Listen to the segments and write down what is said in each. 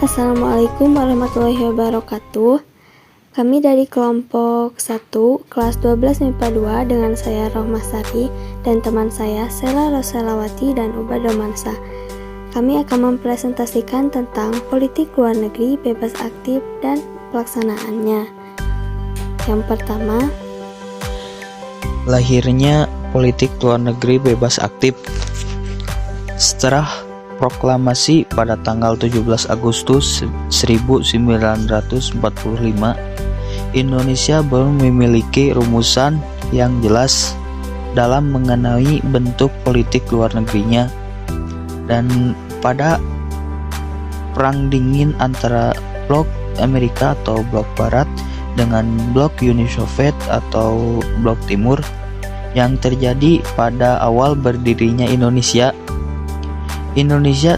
Assalamualaikum warahmatullahi wabarakatuh. Kami dari kelompok 1 kelas 12 MIPA 2 dengan saya Rohmasari dan teman saya Sela Roselawati dan Uba Domansa. Kami akan mempresentasikan tentang politik luar negeri bebas aktif dan pelaksanaannya. Yang pertama, lahirnya politik luar negeri bebas aktif. Setelah proklamasi pada tanggal 17 Agustus 1945, Indonesia belum memiliki rumusan yang jelas dalam mengenai bentuk politik luar negerinya. Dan pada Perang Dingin antara blok Amerika atau blok Barat dengan blok Uni Soviet atau blok Timur yang terjadi pada awal berdirinya Indonesia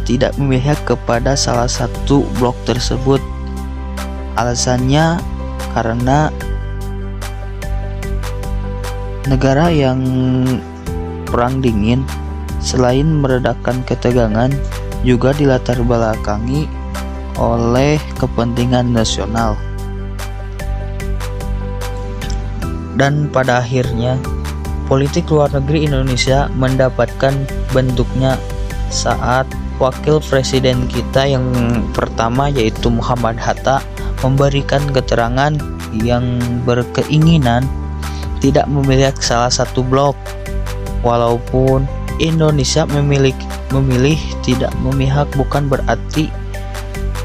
tidak memihak kepada salah satu blok tersebut. Alasannya karena negara yang perang dingin selain meredakan ketegangan juga dilatar belakangi oleh kepentingan nasional. Dan pada akhirnya politik luar negeri Indonesia mendapatkan bentuknya saat wakil presiden kita yang pertama yaitu Muhammad Hatta memberikan keterangan yang berkeinginan tidak memilih salah satu blok. Walaupun Indonesia memilih tidak memihak bukan berarti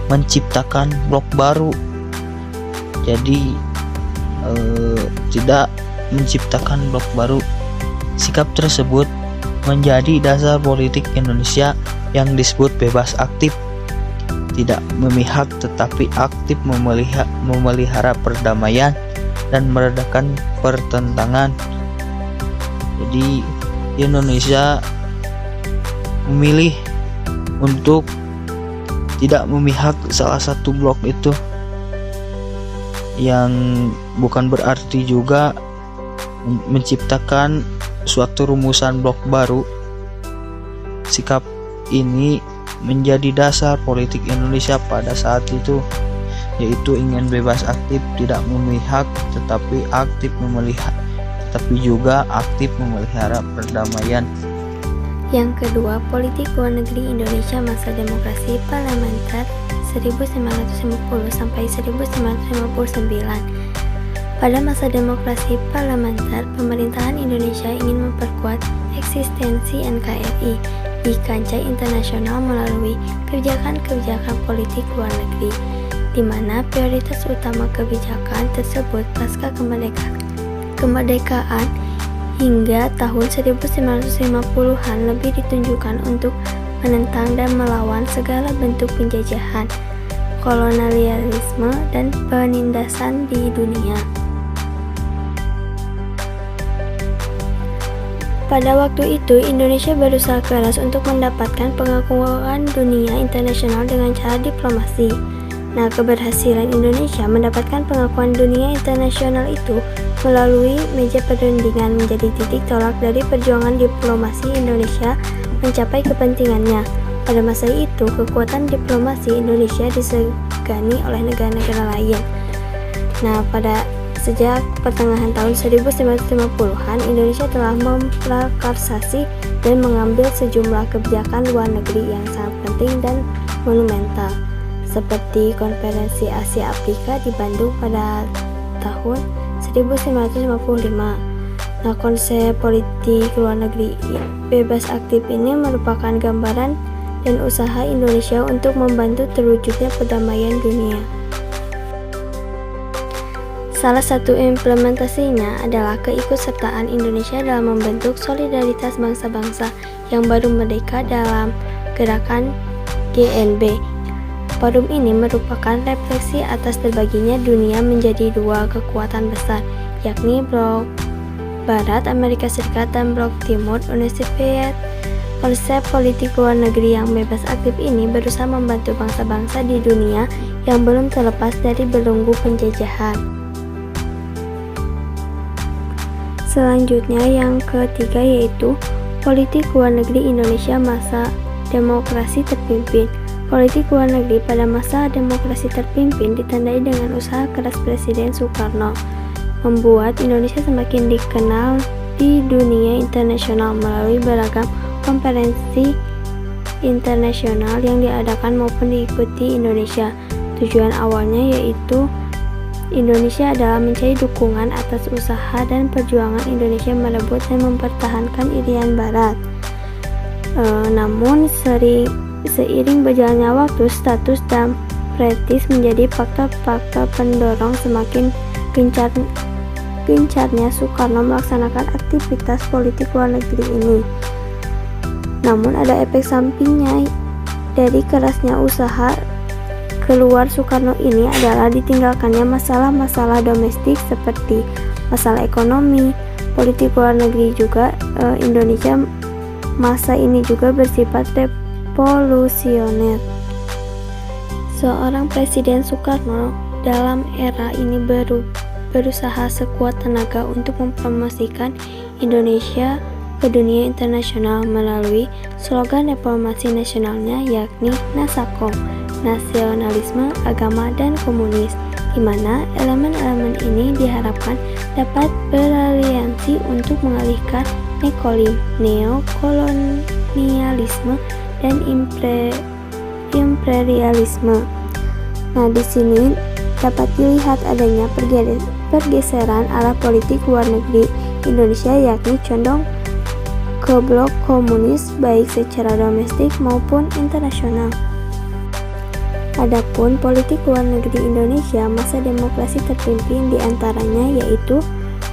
menciptakan blok baru. Jadi tidak menciptakan blok baru. Sikap tersebut menjadi dasar politik Indonesia yang disebut bebas aktif, tidak memihak tetapi aktif memelihara perdamaian dan meredakan pertentangan. Jadi Indonesia memilih untuk tidak memihak salah satu blok itu, yang bukan berarti juga menciptakan suatu rumusan blok baru. Sikap ini menjadi dasar politik Indonesia pada saat itu, yaitu ingin bebas aktif, tidak memihak tetapi aktif juga aktif memelihara perdamaian. yang kedua, politik luar negeri Indonesia masa demokrasi parlementer 1950 sampai 1959. Pada masa demokrasi parlementer, pemerintahan Indonesia ingin memperkuat eksistensi NKRI di kancah internasional melalui kebijakan-kebijakan politik luar negeri, di mana prioritas utama kebijakan tersebut pasca kemerdekaan hingga tahun 1950-an lebih ditunjukkan untuk menentang dan melawan segala bentuk penjajahan, kolonialisme, dan penindasan di dunia. Pada waktu itu, Indonesia berusaha keras untuk mendapatkan pengakuan dunia internasional dengan cara diplomasi. Nah, keberhasilan Indonesia mendapatkan pengakuan dunia internasional itu melalui meja perundingan menjadi titik tolak dari perjuangan diplomasi Indonesia mencapai kepentingannya. Pada masa itu, kekuatan diplomasi Indonesia disegani oleh negara-negara lain. Nah, sejak pertengahan tahun 1950-an, Indonesia telah memprakarsasi dan mengambil sejumlah kebijakan luar negeri yang sangat penting dan monumental, seperti Konferensi Asia Afrika di Bandung pada tahun 1955. Nah, konsep politik luar negeri bebas aktif ini merupakan gambaran dan usaha Indonesia untuk membantu terwujudnya perdamaian dunia. Salah satu implementasinya adalah keikutsertaan Indonesia dalam membentuk solidaritas bangsa-bangsa yang baru merdeka dalam gerakan GNB. Forum ini merupakan refleksi atas terbaginya dunia menjadi dua kekuatan besar, yakni blok Barat Amerika Serikat dan blok Timur Uni Soviet. Konsep politik luar negeri yang bebas aktif ini berusaha membantu bangsa-bangsa di dunia yang belum terlepas dari belenggu penjajahan. Selanjutnya yang ketiga yaitu politik luar negeri Indonesia masa demokrasi terpimpin. Politik luar negeri pada masa demokrasi terpimpin ditandai dengan usaha keras Presiden Soekarno, membuat Indonesia semakin dikenal di dunia internasional melalui beragam konferensi internasional yang diadakan maupun diikuti Indonesia. Tujuan awalnya yaitu Indonesia adalah mencari dukungan atas usaha dan perjuangan Indonesia merebut dan mempertahankan Irian Barat. Namun seiring berjalannya waktu, status dan praktis menjadi faktor-faktor pendorong semakin gencarnya Soekarno melaksanakan aktivitas politik luar negeri ini. Namun ada efek sampingnya dari kerasnya usaha keluar Soekarno ini adalah ditinggalkannya masalah-masalah domestik seperti masalah ekonomi, politik luar negeri juga. Indonesia masa ini juga bersifat revolusioner. Seorang Presiden Soekarno dalam era ini berusaha sekuat tenaga untuk mempromosikan Indonesia ke dunia internasional melalui slogan reformasi nasionalnya yakni Nasakom, nasionalisme, agama, dan komunis, di mana elemen-elemen ini diharapkan dapat beraliansi untuk mengalihkan neokolonialisme dan imperialisme. Nah, di sini dapat dilihat adanya pergeseran arah politik luar negeri Indonesia yakni condong ke blok komunis baik secara domestik maupun internasional. Adapun politik luar negeri Indonesia masa demokrasi terpimpin diantaranya yaitu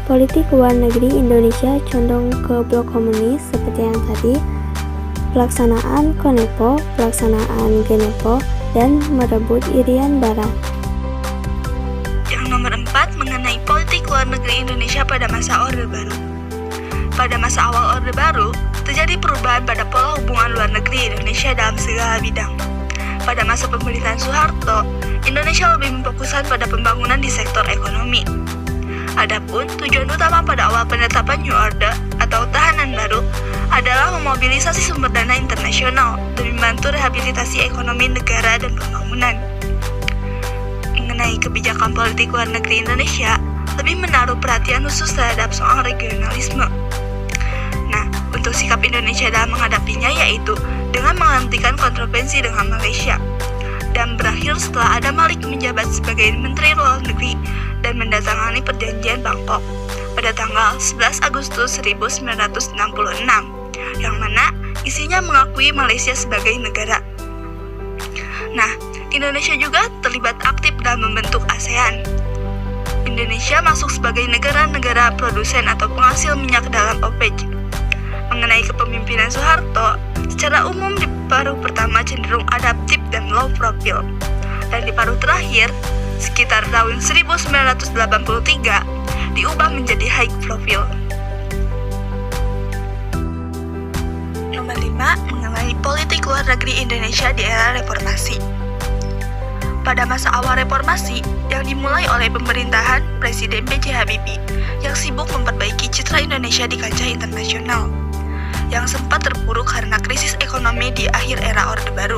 politik luar negeri Indonesia condong ke blok komunis seperti yang tadi, pelaksanaan KONEPO, pelaksanaan GENEPO, dan merebut Irian Barat. Yang nomor 4 mengenai politik luar negeri Indonesia pada masa Orde Baru. Pada masa awal Orde Baru, terjadi perubahan pada pola hubungan luar negeri Indonesia dalam segala bidang. Pada masa pemerintahan Soeharto, Indonesia lebih memfokuskan pada pembangunan di sektor ekonomi. Adapun tujuan utama pada awal penetapan New Order atau tahanan baru adalah memobilisasi sumber dana internasional demi membantu rehabilitasi ekonomi negara dan pembangunan. Mengenai kebijakan politik luar negeri Indonesia, lebih menaruh perhatian khusus terhadap soal regionalisme. Nah, untuk sikap Indonesia dalam menghadapinya yaitu dengan menghentikan kontroversi dengan Malaysia, dan berakhir setelah Adam Malik menjabat sebagai Menteri Luar Negeri dan mendatangani perjanjian Bangkok pada tanggal 11 Agustus 1966, yang mana isinya mengakui Malaysia sebagai negara. Nah, Indonesia juga terlibat aktif dalam membentuk ASEAN. Indonesia masuk sebagai negara-negara produsen atau penghasil minyak dalam OPEC. Mengenai kepemimpinan Soeharto, secara umum di paruh pertama cenderung adaptif dan low profile, dan di paruh terakhir, sekitar tahun 1983, diubah menjadi high profile. Nomor 5 mengenai politik luar negeri Indonesia di era reformasi. Pada masa awal reformasi yang dimulai oleh pemerintahan Presiden B.J. Habibie yang sibuk memperbaiki citra Indonesia di kancah internasional, yang sempat terpuruk karena krisis ekonomi di akhir era Orde Baru.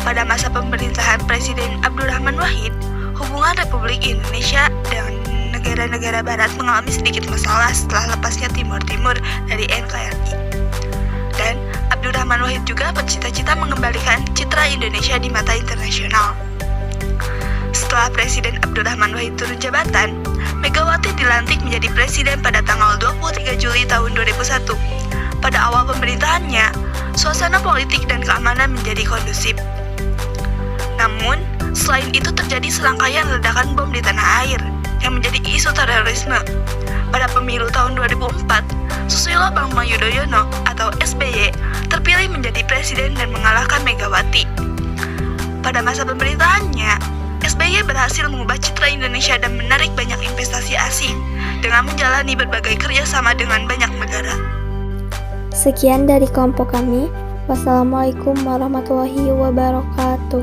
Pada masa pemerintahan Presiden Abdurrahman Wahid, hubungan Republik Indonesia dengan negara-negara Barat mengalami sedikit masalah setelah lepasnya Timur Timur dari NKRI. Dan Abdurrahman Wahid juga bercita-cita mengembalikan citra Indonesia di mata internasional. Setelah Presiden Abdurrahman Wahid turun jabatan, Megawati dilantik menjadi presiden pada tanggal 23 Juli tahun 2001. Pada awal pemerintahannya, suasana politik dan keamanan menjadi kondusif. Namun, selain itu terjadi serangkaian ledakan bom di tanah air yang menjadi isu terorisme. Pada pemilu tahun 2004, Susilo Bambang Yudhoyono atau SBY terpilih menjadi presiden dan mengalahkan Megawati. Pada masa pemerintahannya, SBY berhasil mengubah citra Indonesia dan menarik banyak investasi asing dengan menjalani berbagai kerjasama dengan banyak negara. Sekian dari kelompok kami. Wassalamualaikum warahmatullahi wabarakatuh.